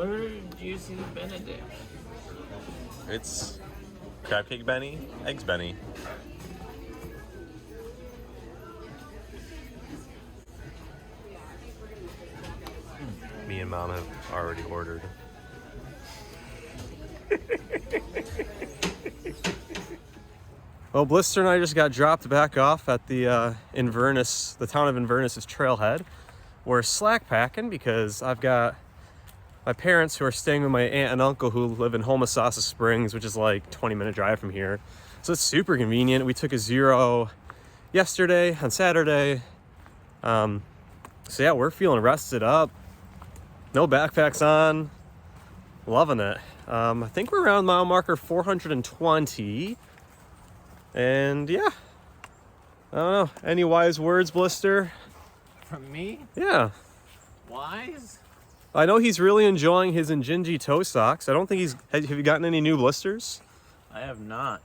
Where did you see the Benedict? It's crab cake Benny, eggs Benny. Me and Mom have already ordered. Well, Blister and I just got dropped back off at the Inverness, the town of Inverness's trailhead. We're slack packing because I've got my parents who are staying with my aunt and uncle who live in Homosassa Springs, which is like 20-minute drive from here. So it's super convenient. We took a Zero yesterday on Saturday. So yeah, we're feeling rested up. No backpacks on. Loving it. I think we're around mile marker 420. And yeah, I don't know. Any wise words, Blister? From me? Yeah. Wise? I know he's really enjoying his Injinji toe socks. I don't think he's... Have you gotten any new blisters? I have not.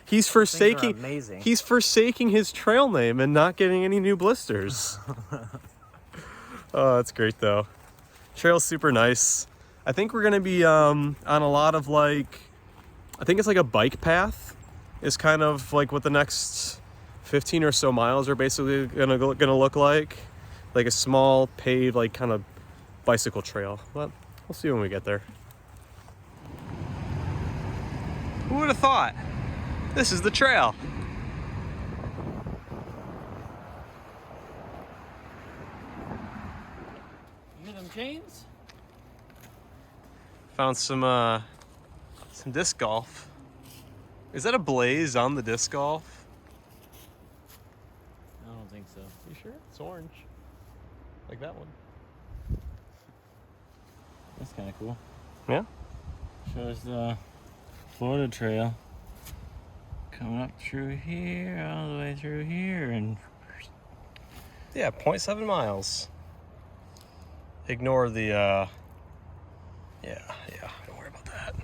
He's forsaking... Amazing. He's forsaking his trail name and not getting any new blisters. Oh, that's great though. Trail's super nice. I think we're gonna be on a lot of like... I think it's like a bike path. Is kind of like what the next 15 or so miles are basically gonna look like a small paved like kind of bicycle trail. But we'll see when we get there. Who would have thought? This is the trail. You hear them chains? Found some disc golf. Is that a blaze on the disc golf? I don't think so. You sure? It's orange. Like that one. That's kind of cool. Yeah? Shows the Florida Trail coming up through here, all the way through here, and Yeah, 0.7 miles. Ignore the, yeah, don't worry about that.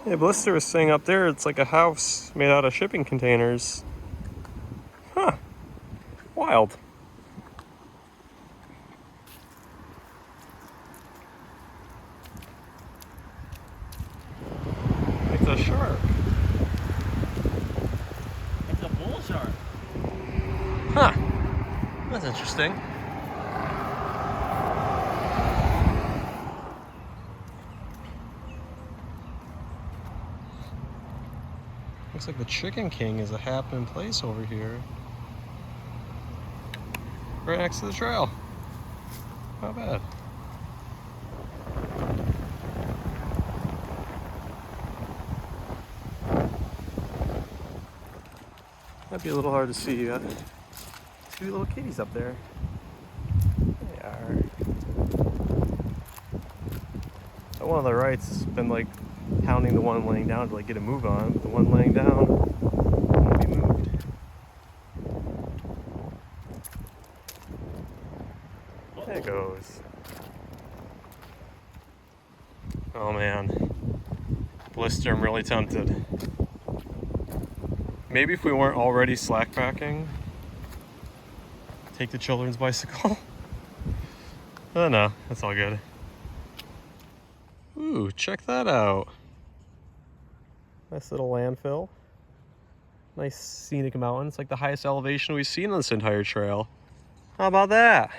Yeah, Blister was saying up there it's like a house made out of shipping containers. Huh. Wild. It's a shark. it's a bull shark. Huh. That's interesting. Looks like the Chicken King is a happening place over here. Right next to the trail. Not bad. Might be a little hard to see. You got two little kitties up there. They are. That one on the right's been like hounding the one laying down to like get a move on, but the one laying down won't be moved. There it goes. Oh man. Blister, I'm really tempted. Maybe if we weren't already slack packing, take the children's bicycle. Oh no, that's all good. Ooh, check that out. Nice little landfill. Nice scenic mountain. It's like the highest elevation we've seen on this entire trail. How about that?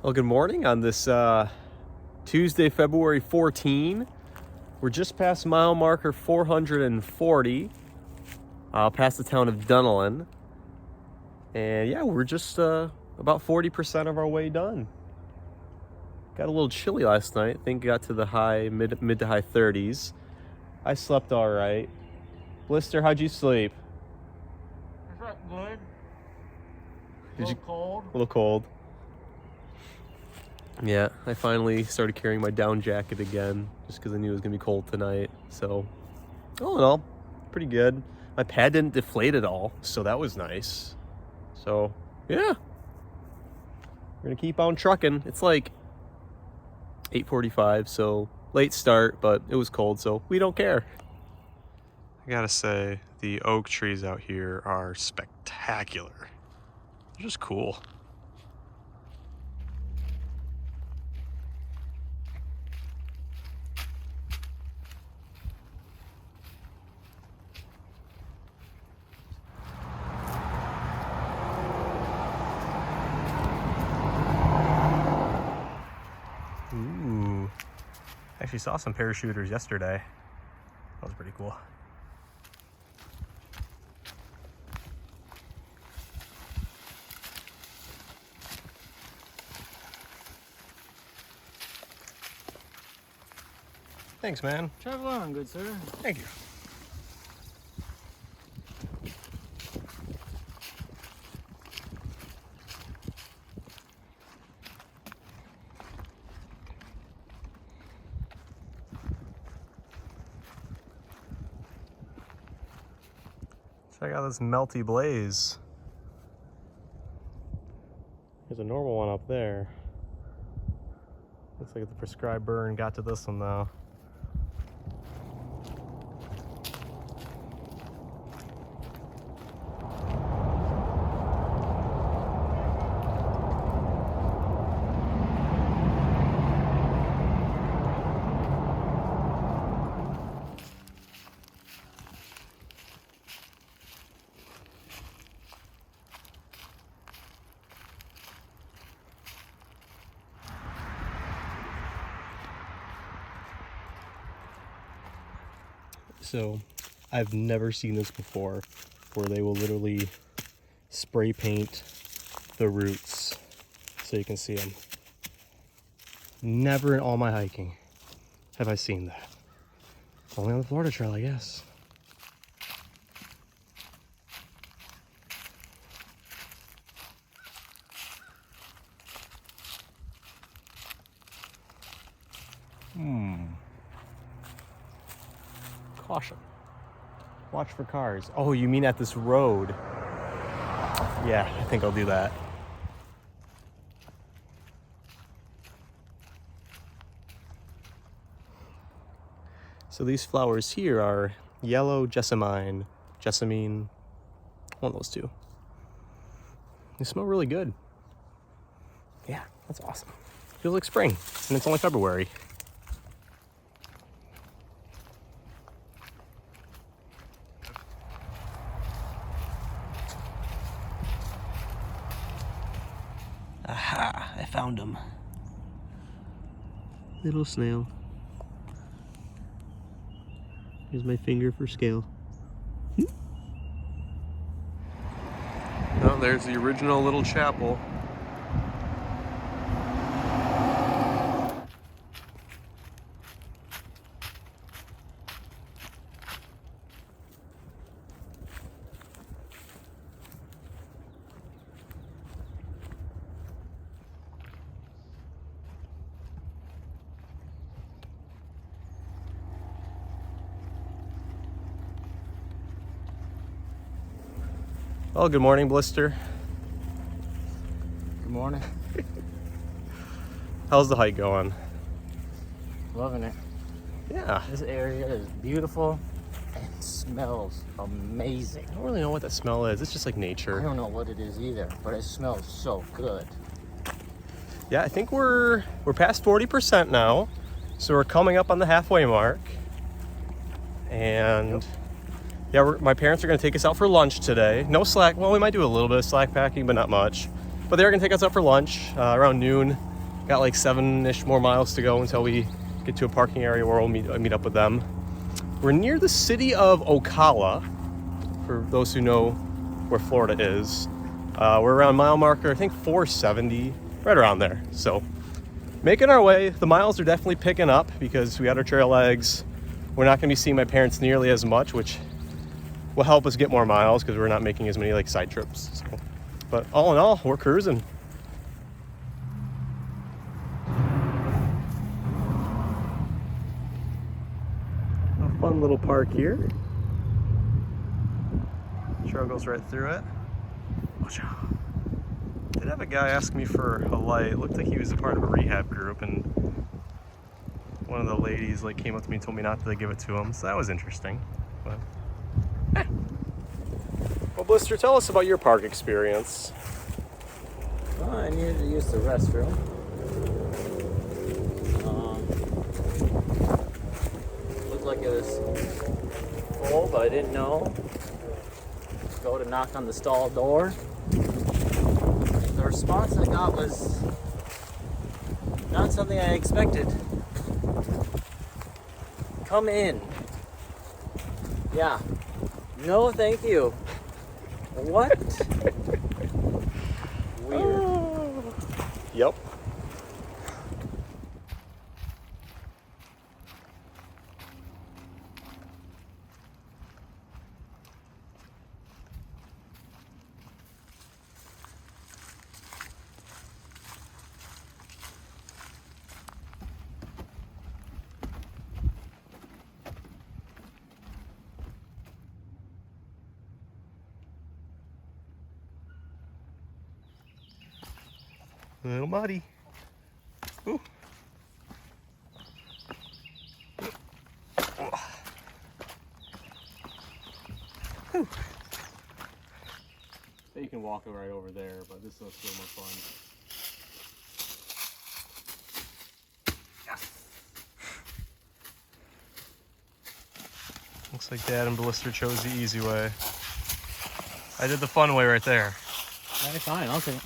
Well, good morning on this Tuesday, February 14. We're just past mile marker 440, past the town of Duneland. And yeah, we're just about 40% of our way done. Got a little chilly last night. I think got to the high, mid to high 30s. I slept all right. Blister, how'd you sleep? I slept good. Did you? Cold. A little cold. Yeah, I finally started carrying my down jacket again, just because I knew it was gonna be cold tonight. So, all in all, pretty good. My pad didn't deflate at all, so that was nice. So, yeah, we're gonna keep on trucking. It's like 8:45, so late start, but it was cold, so we don't care. I gotta say, the oak trees out here are spectacular. They're just cool. Ooh, actually saw some parachuters yesterday. That was pretty cool. Thanks, man. Travel on, good sir. Thank you. Check out this melty blaze. There's a normal one up there. Looks like the prescribed burn got to this one though. So I've never seen this before, where they will literally spray paint the roots so you can see them. Never in all my hiking have I seen that. Only on the Florida Trail, I guess. Caution. Watch for cars. Oh, you mean at this road? Yeah, I think I'll do that. So these flowers here are yellow jessamine, one of those two. They smell really good. Yeah, that's awesome. Feels like spring, and it's only February. Aha, I found him. Little snail. Here's my finger for scale. Oh, there's the original little chapel. Oh, good morning, Blister. Good morning. How's the hike going? Loving it. Yeah. This area is beautiful and smells amazing. I don't really know what that smell is. It's just like nature. I don't know what it is either, but it smells so good. Yeah, I think we're past 40% now. So we're coming up on the halfway mark. And yeah, my parents are going to take us out for lunch today. No slack. Well, we might do a little bit of slack packing, but not much. But they're going to take us out for lunch around noon. Got like 7-ish more miles to go until we get to a parking area where we'll meet up with them. We're near the city of Ocala, for those who know where Florida is. We're around mile marker, I think 470, right around there. So making our way. The miles are definitely picking up because we got our trail legs. We're not going to be seeing my parents nearly as much, which will help us get more miles because we're not making as many like side trips. So, but all in all, we're cruising. A fun little park here. Trail goes right through it. Watch out. Did have a guy ask me for a light. It looked like he was a part of a rehab group, and one of the ladies like came up to me and told me not to give it to him. So that was interesting. But well, Blister, tell us about your park experience. Well, I needed to use the restroom. Looked like it was full, but I didn't know. Go to knock on the stall door. The response I got was not something I expected. Come in. Yeah. No, thank you. What? Weird. Yep. A little muddy. Ooh. Whew. You can walk it right over there, but this looks so much fun. Yes. Looks like Dad and Blister chose the easy way. I did the fun way right there. Okay, fine, I'll take it.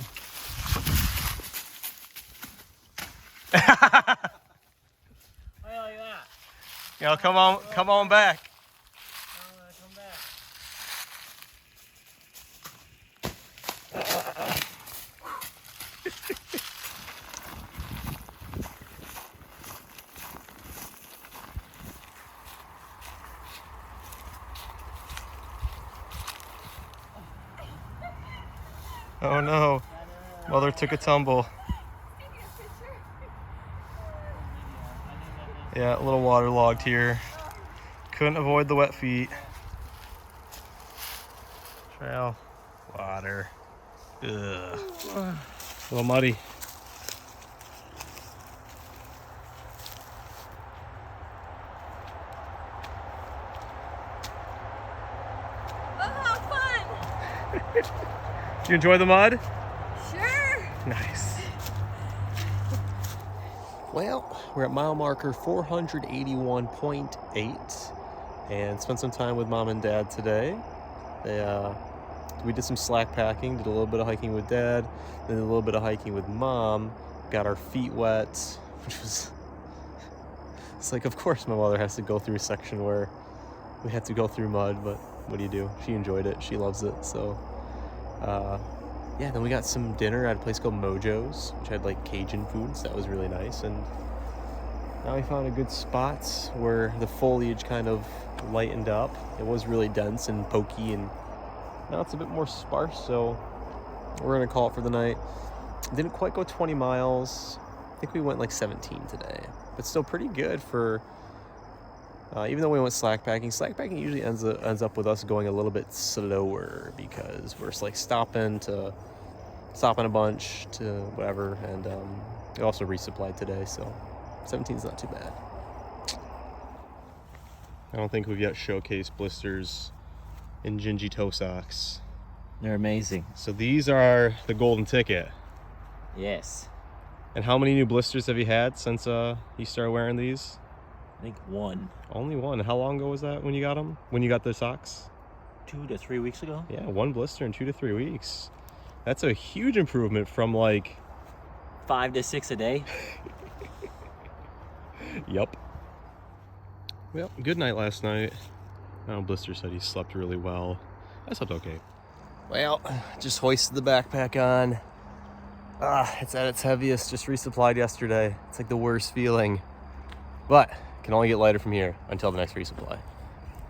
I like that. You know, come on back. I'm gonna come back. Oh no, Mother took a tumble. Yeah, a little waterlogged here. Couldn't avoid the wet feet. Trail, water. Ugh. A little muddy. Oh, fun! Did you enjoy the mud? Sure. Nice. Well, we're at mile marker 481.8 and spent some time with Mom and Dad today. We did some slack packing, did a little bit of hiking with Dad, then a little bit of hiking with Mom. Got our feet wet, which was... It's like, of course my mother has to go through a section where we had to go through mud, but what do you do? She enjoyed it. She loves it, so... yeah, then we got some dinner at a place called Mojo's, which had like Cajun food, so that was really nice. And now we found a good spot where the foliage kind of lightened up. It was really dense and pokey, and now it's a bit more sparse, so we're gonna call it for the night. Didn't quite go 20 miles. I think we went like 17 today, but still pretty good for, even though we went slack packing usually ends up with us going a little bit slower because we're just like stopping a bunch to whatever, and we also resupplied today, so 17 is not too bad. I don't think we've yet showcased Blister's Injinji toe socks. They're amazing. So these are the golden ticket. Yes. And how many new blisters have you had since you started wearing these? I think one. Only one. How long ago was that when you got them? When you got the socks? 2 to 3 weeks ago. Yeah, one blister in 2 to 3 weeks. That's a huge improvement from like 5 to 6 a day. Yup. Well, good night last night. Blister said he slept really well. I slept okay. Well, just hoisted the backpack on. It's at its heaviest, just resupplied yesterday. It's like the worst feeling. But can only get lighter from here until the next resupply.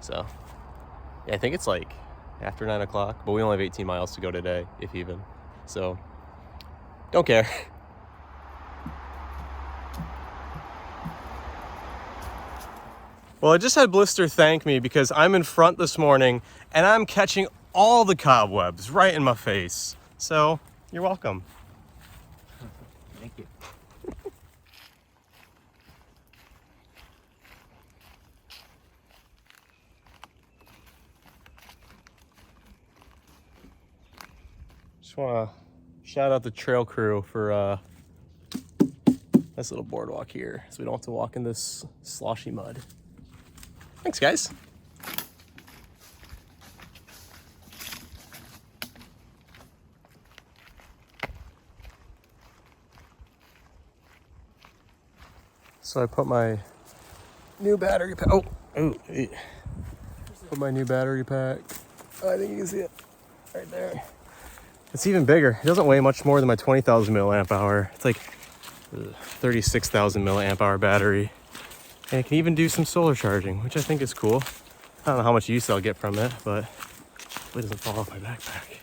So, yeah, I think it's like after 9 o'clock, but we only have 18 miles to go today, if even. So, don't care. Well, I just had Blister thank me because I'm in front this morning and I'm catching all the cobwebs right in my face. So, you're welcome. Thank you. Just want to shout out the trail crew for this little boardwalk here so we don't have to walk in this sloshy mud. Thanks, guys. So I put my new battery pack. Put my new battery pack. Oh, I think you can see it right there. It's even bigger. It doesn't weigh much more than my 20,000 milliamp hour. It's like 36,000 milliamp hour battery. And it can even do some solar charging, which I think is cool. I don't know how much use I'll get from it, but hopefully it doesn't fall off my backpack.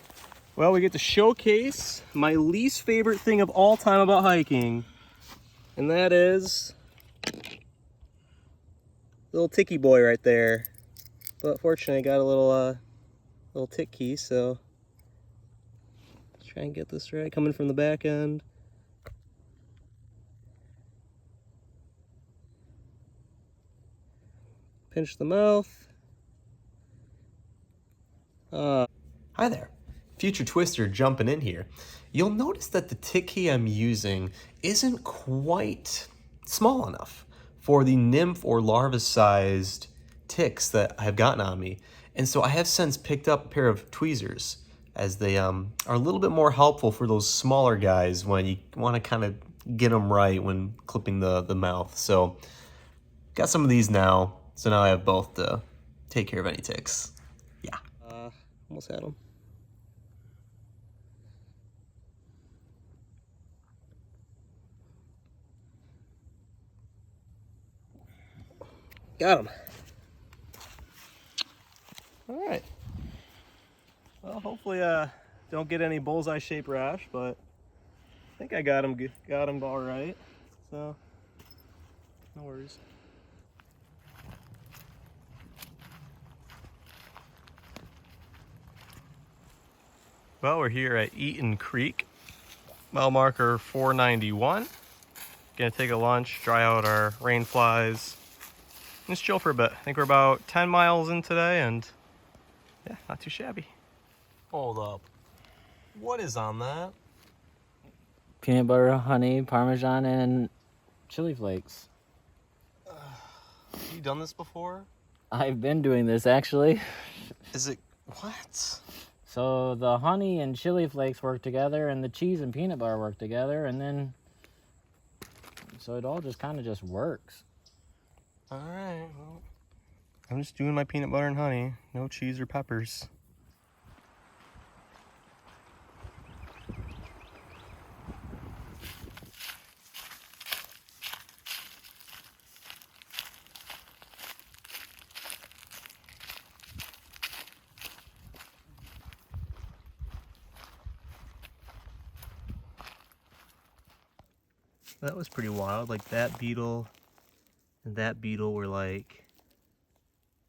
Well, we get to showcase my least favorite thing of all time about hiking, and that is little ticky boy right there. But fortunately, I got a little tick key, so let's try and get this right. Coming from the back end. Pinch the mouth. Hi there. Future Twister jumping in here. You'll notice that the tick key I'm using isn't quite small enough for the nymph or larva-sized ticks that I've gotten on me. And so I have since picked up a pair of tweezers as they are a little bit more helpful for those smaller guys when you want to kind of get them right when clipping the mouth. So got some of these now. So now I have both to take care of any ticks. Yeah. Almost had them. Got him. All right. Well, hopefully don't get any bullseye shape rash, but I think I got him all right. So no worries. Well, we're here at Eaton Creek, mile marker 491. Gonna take a lunch, dry out our rain flies, and just chill for a bit. I think we're about 10 miles in today, and yeah, not too shabby. Hold up. What is on that? Peanut butter, honey, Parmesan, and chili flakes. Have you done this before? I've been doing this actually. Is it, what? So the honey and chili flakes work together, and the cheese and peanut butter work together, and then so it all just kind of just works. All right, well, I'm just doing my peanut butter and honey, no cheese or peppers. That was pretty wild. Like that beetle and that beetle were like,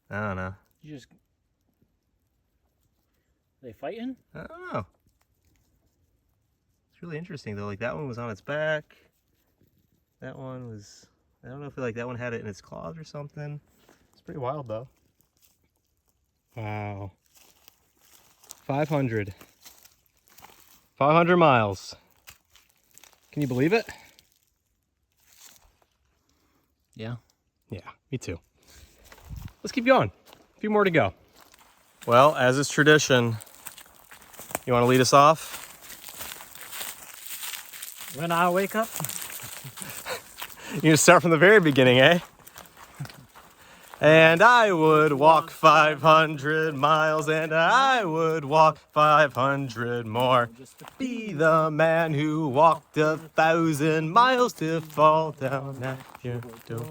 I don't know. You just... Are they fighting? I don't know. It's really interesting though. Like that one was on its back. That one was, I don't know if like that one had it in its claws or something. It's pretty wild though. Wow. 500 miles. Can you believe it? Yeah. Yeah, me too. Let's keep going. A few more to go. Well, as is tradition, you want to lead us off? When I wake up. You can start from the very beginning, eh? And I would walk 500 miles, and I would walk 500 more. Be the man who walked 1,000 miles to fall down at your door.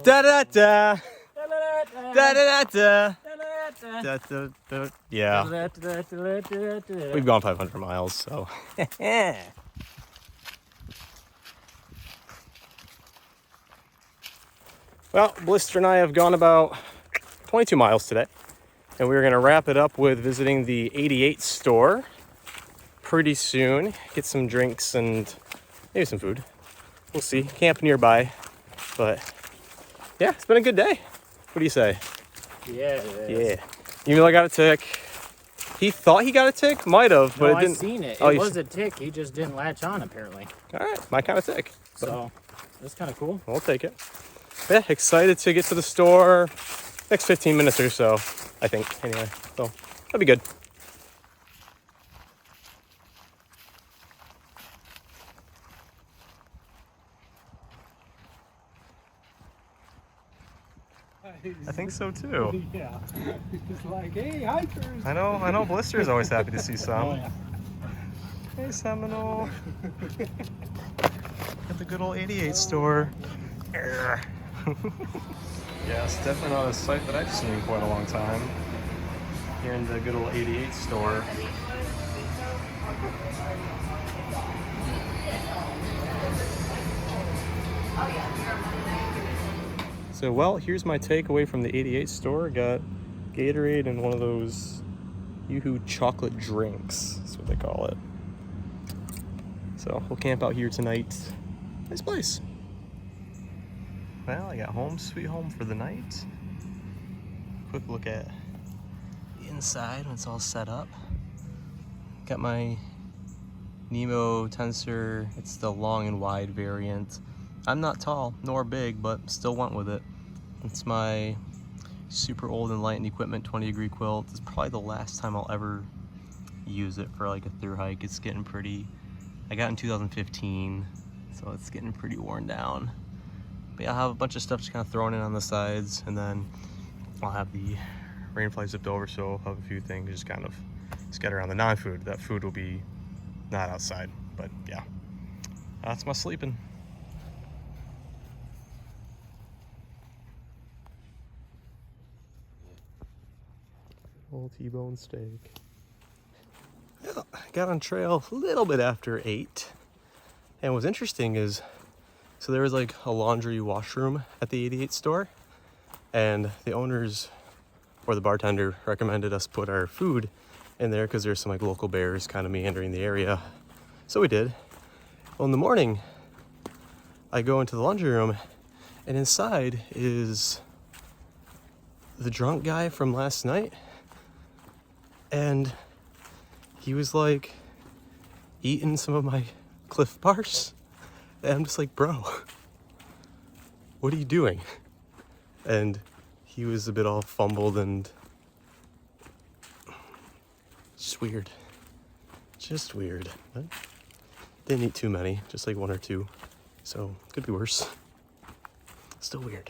Da da da, da da da da da da. Yeah, we've gone 500 miles, so. Well, Blister and I have gone about 22 miles today, and we're going to wrap it up with visiting the 88 store pretty soon. Get some drinks and maybe some food. We'll see. Camp nearby, but yeah, it's been a good day. What do you say? Yeah, it is. Yeah. Even though I got a tick. He thought he got a tick? Might have, but No, it didn't. I seen it. Oh, It you was a tick. He just didn't latch on, apparently. All right, my kind of tick. So, that's kind of cool. We'll take it. Yeah, excited to get to the store next 15 minutes or so, I think, anyway. So, that'll be good. I think so too. Yeah. It's like, hey, hikers. I know Blister is always happy to see some. Hey, Seminole. At the good old 88 store. Yeah, it's definitely not a site that I've seen in quite a long time. Here in the good old 88 store. So, well, here's my takeaway from the 88 store. Got Gatorade and one of those Yoo-hoo chocolate drinks. That's what they call it. So, we'll camp out here tonight. Nice place. Well, I got home sweet home for the night. Quick look at the inside when it's all set up. Got my Nemo Tensor. It's the long and wide variant. I'm not tall nor big, but still went with it. It's my super old and light and equipment 20-degree quilt. It's probably the last time I'll ever use it for like a through hike. It's getting pretty, I got it in 2015, so it's getting pretty worn down. But yeah, I'll have a bunch of stuff just kind of thrown in on the sides, and then I'll have the rain fly zipped over, so I'll have a few things just kind of scattered around the non-food. That food will be not outside, but yeah, that's my sleeping. Old T-bone steak. Well, I got on trail a little bit after 8. And what's interesting is, so there was like a laundry washroom at the 88 store. And the owners, or the bartender, recommended us put our food in there because there's some like local bears kind of meandering the area. So we did. Well, in the morning, I go into the laundry room, and inside is the drunk guy from last night. And he was like eating some of my Cliff Bars. And I'm just like, bro, what are you doing? And he was a bit all fumbled and just weird. Just weird. But didn't eat too many, just like 1 or 2. So could be worse. Still weird.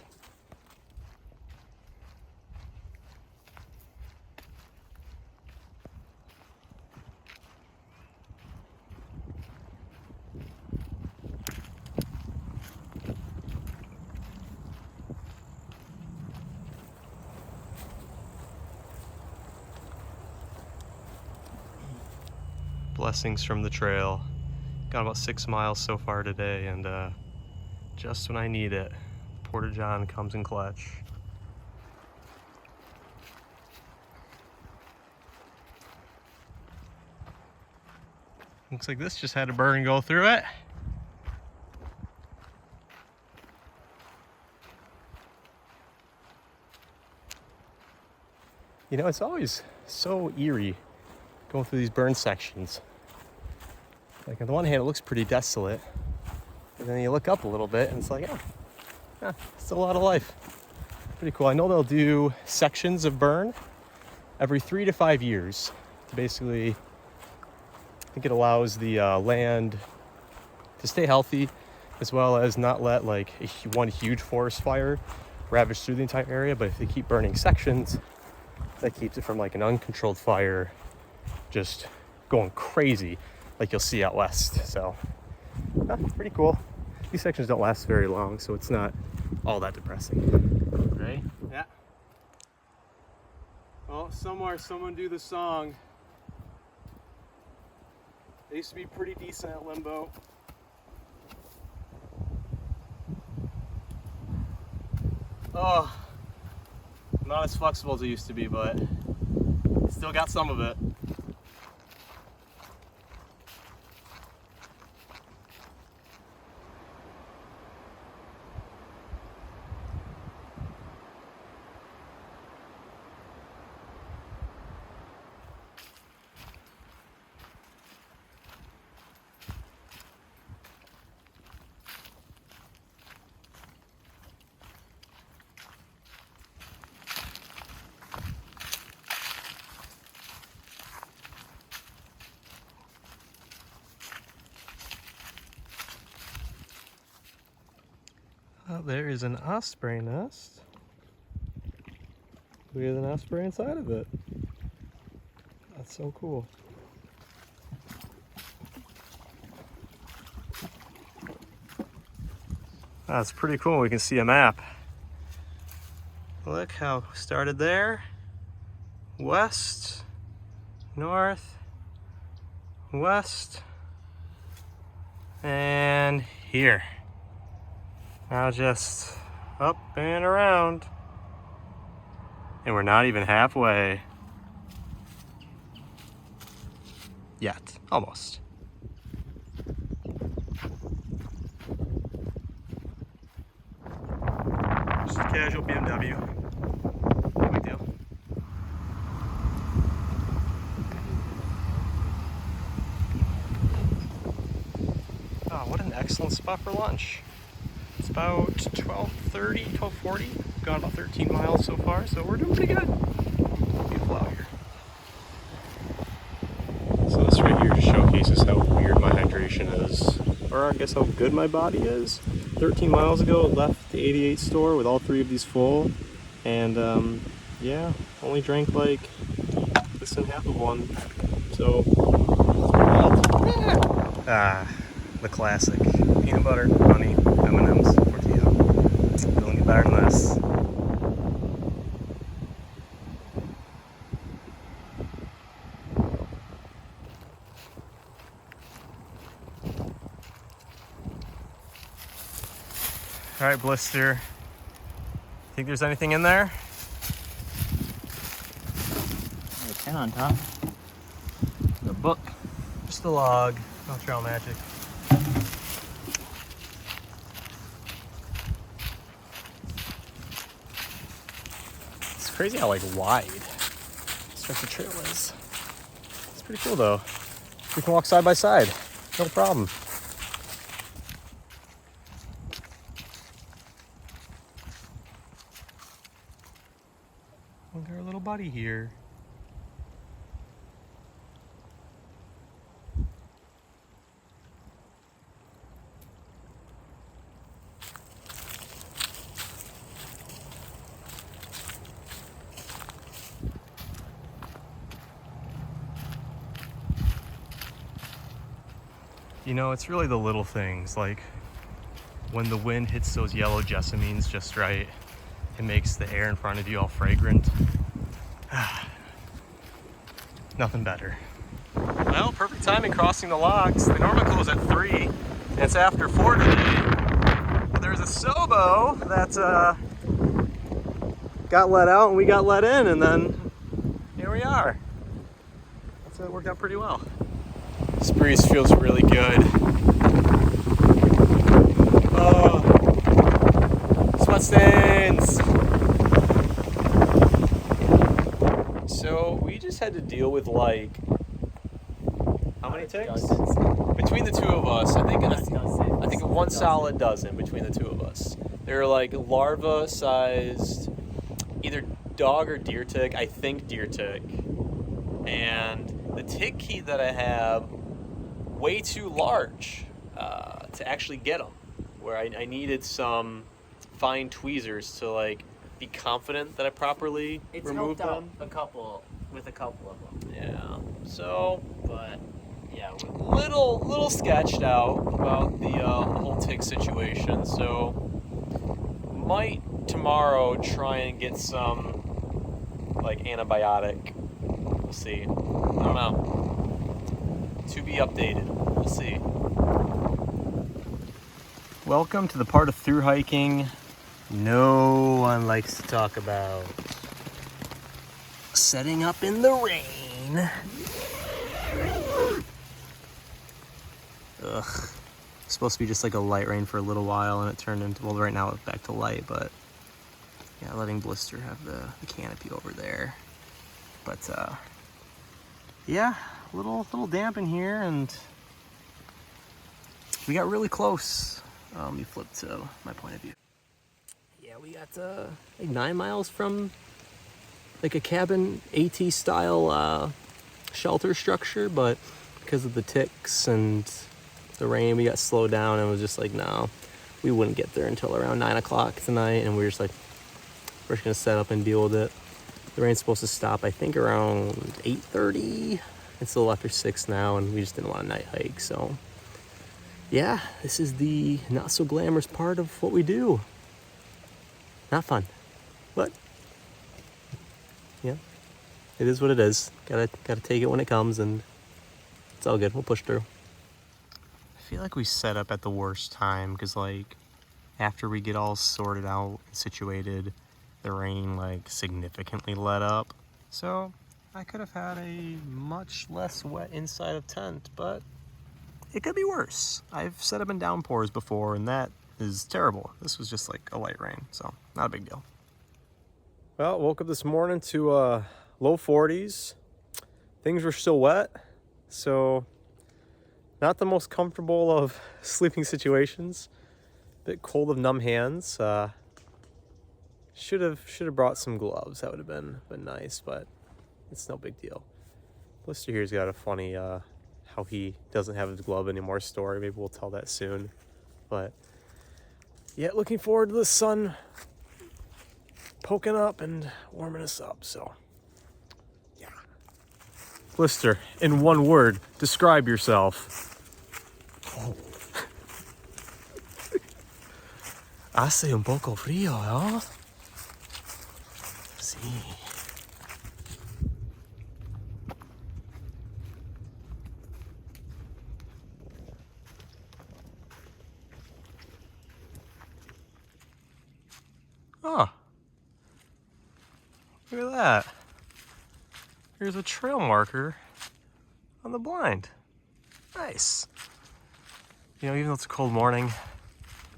Blessings from the trail. Got about 6 miles so far today, and just when I need it, Porta John comes in clutch. Looks like this just had a burn go through it. You know, it's always so eerie going through these burn sections. Like on the one hand, it looks pretty desolate, and then you look up a little bit, and it's like, yeah, still a lot of life. Pretty cool. I know they'll do sections of burn every 3 to 5 years to basically, I think it allows the land to stay healthy, as well as not let like one huge forest fire ravage through the entire area. But if they keep burning sections, that keeps it from like an uncontrolled fire just going crazy like you'll see out west. So pretty cool. These sections don't last very long, so it's not all that depressing. Right? Yeah. Well, somewhere someone do the song. They used to be pretty decent at limbo. Oh, not as flexible as it used to be, but still got some of it. Oh, there is an osprey nest with an osprey inside of it. That's so cool. That's pretty cool. We can see a map. Look how we started there. West, north, west, and here. Now just up and around. And we're not even halfway. Yet. Almost. Just a casual BMW. No big deal. Oh, what an excellent spot for lunch. It's about 12:30, 12:40. We've gone about 13 miles so far, so we're doing pretty good. Beautiful out here. So this right here just showcases how weird my hydration is, or I guess how good my body is. 13 miles ago, I left the 88 store with all 3 of these full, and yeah, only drank like less than half of one. So, the classic peanut butter, honey, M&M's, tortilla. Don't get better than this. All right, Blister. Think there's anything in there? There's a pen on top. The book. Just a log. No trail magic. It's crazy how like wide this stretch of trail is. It's pretty cool though. We can walk side by side. No problem. Look at our little buddy here. You know, it's really the little things, like when the wind hits those yellow jessamines just right, it makes the air in front of you all fragrant. Nothing better. Well, perfect timing crossing the logs. They normally close at 3, and it's after 4 today. But there's a Sobo that got let out and we got let in, and then here we are. That's it worked out pretty well. This breeze feels really good. Oh, sweat stains. So we just had to deal with like, how many ticks? Between the 2 of us, I think 1 solid dozen between the 2 of us. They're like larva-sized, either dog or deer tick. I think deer tick. And the tick heat that I have, way too large. to actually get them, where I needed some fine tweezers to like be confident that I properly removed them. a couple of them. Yeah. So, But yeah, little sketched out about the whole tick situation. So, might tomorrow try and get some like antibiotic. We'll see. I don't know. To be updated. We'll see. Welcome to the part of through hiking no one likes to talk about. Setting up in the rain. Ugh. It's supposed to be just like a light rain for a little while, and it turned into, well, right now it's back to light, but yeah, letting Blister have the canopy over there. But yeah, a little damp in here, and we got really close. Let me flip to my point of view. Yeah, we got like 9 miles from like a cabin AT style shelter structure, but because of the ticks and the rain, we got slowed down and was just like, no, we wouldn't get there until around 9 o'clock tonight, and we were just like, we're just gonna set up and deal with it. The rain's supposed to stop, I think, around 8:30. It's a little after 6 now, and we just didn't want a night hike, so yeah, this is the not so glamorous part of what we do. Not fun, but yeah, it is what it is. Gotta take it when it comes, and it's all good. We'll push through. I feel like we set up at the worst time, because like after we get all sorted out and situated, the rain like significantly let up. So I could have had a much less wet inside of tent, but it could be worse. I've set up in downpours before, and that is terrible. This was just like a light rain, so not a big deal. Well, woke up this morning to low 40s. Things were still wet, so not the most comfortable of sleeping situations. Bit cold of numb hands. Should have brought some gloves. That would have been nice, but it's no big deal. Blister here's got a funny how he doesn't have his glove anymore story. Maybe we'll tell that soon. But yeah, looking forward to the sun poking up and warming us up. So yeah. Blister, in one word, describe yourself. Hace un poco frío, ¿no? Sí. Oh, look at that. Here's a trail marker on the blind. Nice. You know, even though it's a cold morning,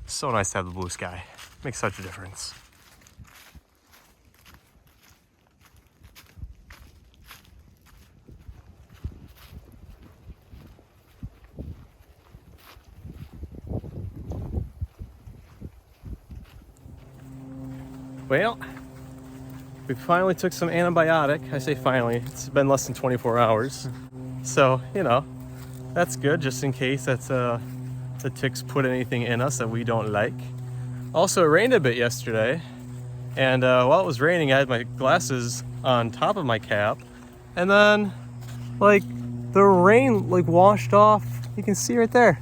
it's so nice to have the blue sky. Makes such a difference. Well, we finally took some antibiotic. I say finally, it's been less than 24 hours. So, you know, that's good, just in case that's the ticks put anything in us that we don't like. Also, it rained a bit yesterday, and while it was raining, I had my glasses on top of my cap, and then like the rain like washed off. You can see right there.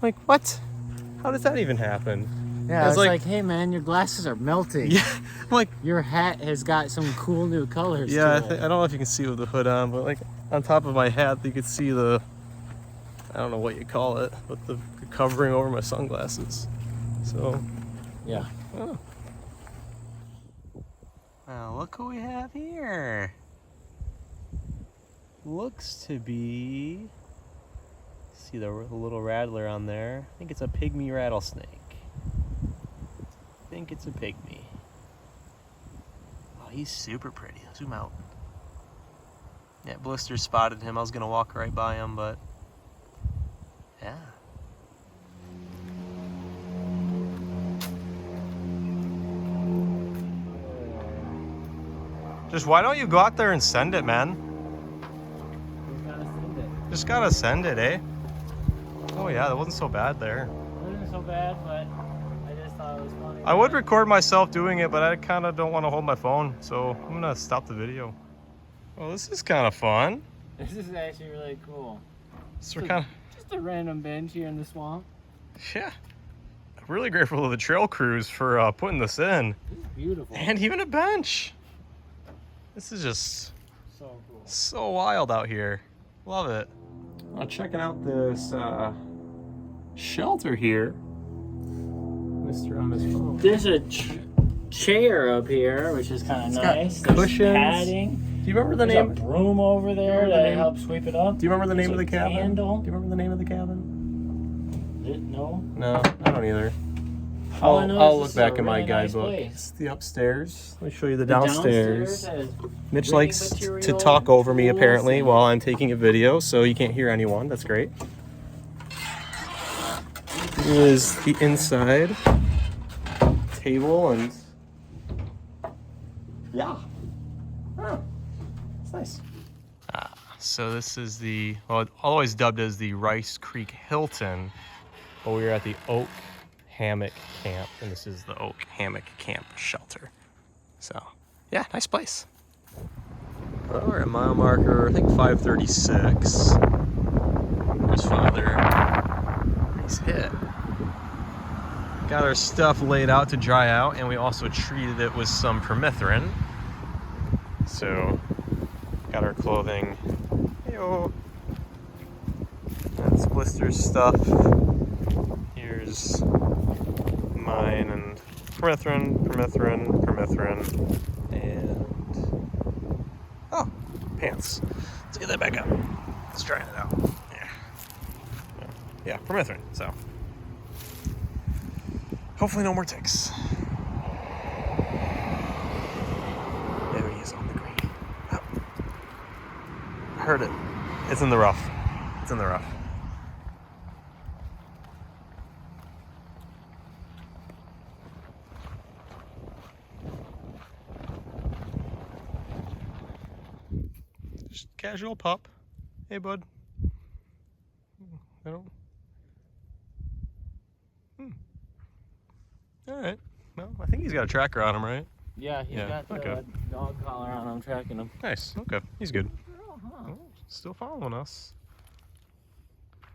Like, what? How does that even happen? yeah, it's like, hey man, your glasses are melting. Yeah, I'm like, Your hat has got some cool new colors. yeah, to it. I don't know if you can see with the hood on, but like on top of my hat, you could see the, I don't know what you call it, but the covering over my sunglasses. So, Yeah. oh. Well, look who we have here. Looks to be, see the little rattler on there. I think it's a pygmy rattlesnake. I think it's a pygmy. Oh, he's super pretty. Zoom out. Yeah, Blister spotted him. I was gonna walk right by him, but yeah. Just why don't you go out there and send it, man? We gotta send it. Just gotta send it, eh? Oh yeah, that wasn't so bad there. It wasn't so bad, but I just thought it was funny. I would record myself doing it, but I kind of don't want to hold my phone, so I'm gonna stop the video. Well, this is kind of fun. This is actually really cool. So we're kind of, Just a random bench here in the swamp. yeah. Really grateful to the trail crews for putting this in. This is beautiful. And even a bench. This is just So cool. so wild out here. Love it. Checking out this shelter here. Mr. on his phone. There's a chair up here, which is kind of nice. Got There's cushions. padding. Do you remember the There's name? a broom over there Remember the that name? helps sweep it up. Do you remember the name of There's the a cabin? candle. Do you remember the name of the cabin? No. No, I don't either. All I know I'll is look this is back a in my really nice guidebook. place. It's the upstairs. Let me show you the The downstairs. has Mitch reading likes to material, talk over me tools, apparently and- while I'm taking a video, so you can't hear anyone. That's great. Here is the inside table and yeah. Oh, it's nice. So this is the, well, always dubbed as the Rice Creek Hilton, but we're at the Oak Hammock Camp, and this is the Oak Hammock Camp shelter. So, yeah, nice place. Well, we're at mile marker, I think 536. There's Father. He's hit. Got our stuff laid out to dry out, and we also treated it with some permethrin. So, got our clothing. Hey-o. That's Blister's stuff. Here's mine and permethrin, and oh, pants. Let's get that back up. Let's dry it out. Yeah, permethrin. So hopefully no more ticks. There he is on the green. Oh. I heard it. It's in the rough. It's in the rough. Just casual pup. Hey, bud. I don't. All right. Well, I think he's got a tracker on him, right? Yeah, he's got the okay. dog collar on. I'm tracking him. Nice. Okay. He's good. Girl, huh? Oh, still following us.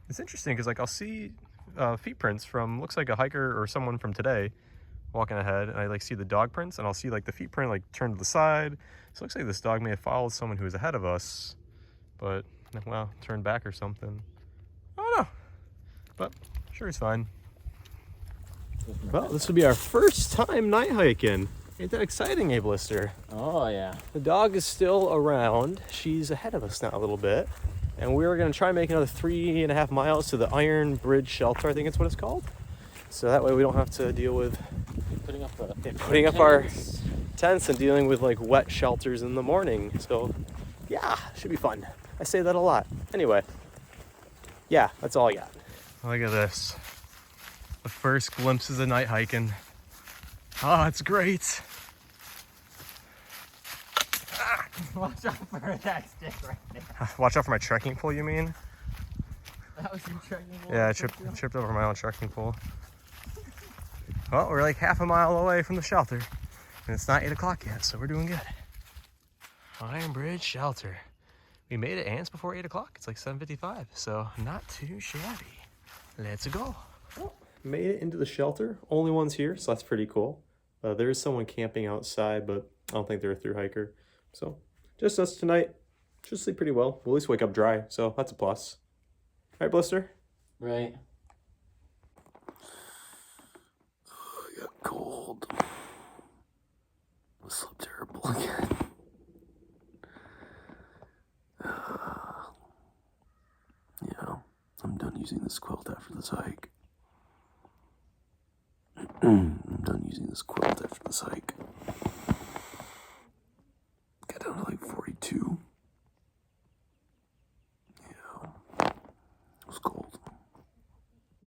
It's interesting because, like, I'll see feet prints from, looks like a hiker or someone from today walking ahead, and I, like, see the dog prints, and I'll see, like, the feet print, like, turn to the side. So it looks like this dog may have followed someone who was ahead of us, but, well, turned back or something. I don't know. But, sure he's fine. Well, this will be our first time night hiking. Ain't that exciting, eh, Blister? Oh, yeah. The dog is still around. She's ahead of us now a little bit. And we're going to try and make another 3.5 miles to the Iron Bridge Shelter, I think it's what it's called. So that way we don't have to deal with putting up our tents and dealing with like wet shelters in the morning. So yeah, should be fun. I say that a lot. Anyway, yeah, that's all I got. Look at this. The first glimpses of night hiking. Oh, it's great. Watch out for that stick right there. Watch out for my trekking pole, you mean? That was your trekking pole? Yeah, I tripped over my own trekking pole. Well, we're like half a mile away from the shelter, and it's not 8 o'clock yet, so we're doing good. Iron Bridge Shelter. We made it, and it's before 8 o'clock. It's like 7:55, so not too shabby. Let's go. Well, made it into the shelter. Only one's here, so that's pretty cool. There is someone camping outside, but I don't think they're a through hiker. So just us tonight. Should sleep pretty well. We'll at least wake up dry, so that's a plus. All right, Blister? Right. Oh, I got cold. I slept terrible again. Yeah, I'm done using this quilt after this hike. I'm done using this quilt after this hike.